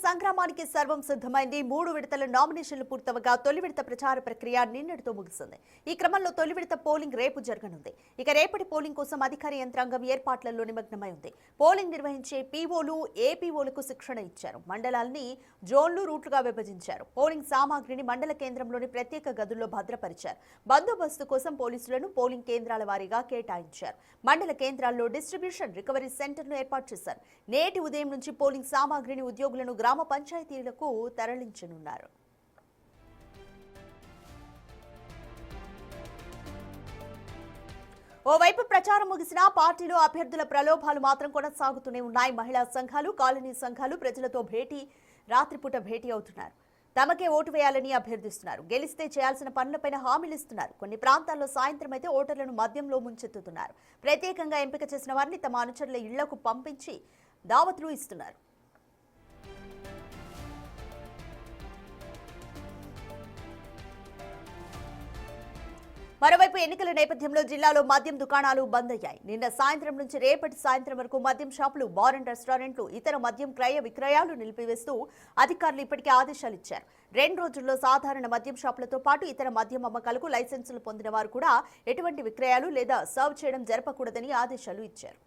సంగ్రామానికి సర్వం సిద్ధమైంది. 3 విడతల నామినేషన్లు పూర్తవగా తొలి విడత ప్రచార ప్రక్రియ నిన్నటితో ముగిసింది. ఈ క్రమంలో తొలి విడత పోలింగ్ రేపు జరగనుంది. ఇక రేపటి పోలింగ్ కోసం అధికార యంత్రాంగం ఏర్పాట్లలో నిమగ్నమై ఉంది. పోలింగ్ నిర్వహించే పీఓలు, ఏపీఓలకు శిక్షణ ఇచ్చారు. మండలాల్ని జోన్లు, రూట్లుగా విభజించారు. పోలింగ్ సామాగ్రిని మండల కేంద్రంలోని ప్రత్యేక గదుల్లో భద్రపరిచారు. బందోబస్తు కోసం పోలీసులను పోలింగ్ కేంద్రాల వారీగా కేటాయించారు. మండల కేంద్రాల్లో డిస్ట్రిబ్యూషన్, రికవరీ సెంటర్ను ఏర్పాటు చేశారు. నేటి ఉదయం నుంచి పోలింగ్ సామాగ్రిని ఉద్యోగులను గ్రామ పంచాయతీలకు తరలించనున్నారు. ఓవైపు ప్రచారం ముగిసినా పార్టీలో అభ్యర్థుల ప్రలోభాలు మాత్రం కొనసాగుతూనే ఉన్నాయి. మహిళా సంఘాలు, కాలనీ సంఘాలు ప్రజలతో రాత్రిపూట భేటీ అవుతున్నారు. తమకే ఓటు వేయాలని అభ్యర్థిస్తున్నారు. గెలిస్తే చేయాల్సిన పనులపైన హామీలు ఇస్తున్నారు. కొన్ని ప్రాంతాల్లో సాయంత్రం అయితే ఓటర్లను మద్యంలో ముంచెత్తుతున్నారు. ప్రత్యేకంగా ఎంపిక చేసిన వారిని తమ అనుచరుల ఇళ్లకు పంపించి దావతులు ఇస్తున్నారు. మరోవైపు ఎన్నికల నేపథ్యంలో జిల్లాలో మద్యం దుకాణాలు బంద్ అయ్యాయి. నిన్న సాయంత్రం నుంచి రేపటి సాయంత్రం వరకు మద్యం షాపులు, బార్ అండ్ రెస్టారెంట్లు, ఇతర మద్యం క్రయ విక్రయాలు నిలిపివేస్తూ అధికారులు ఇప్పటికే ఆదేశాలు ఇచ్చారు. 2 రోజుల్లో సాధారణ మద్యం షాపులతో పాటు ఇతర మద్యం అమ్మకాలకు లైసెన్సులు పొందిన వారు కూడా ఎటువంటి విక్రయాలు లేదా సర్వ్ చేయడం జరపకూడదని ఆదేశాలు ఇచ్చారు.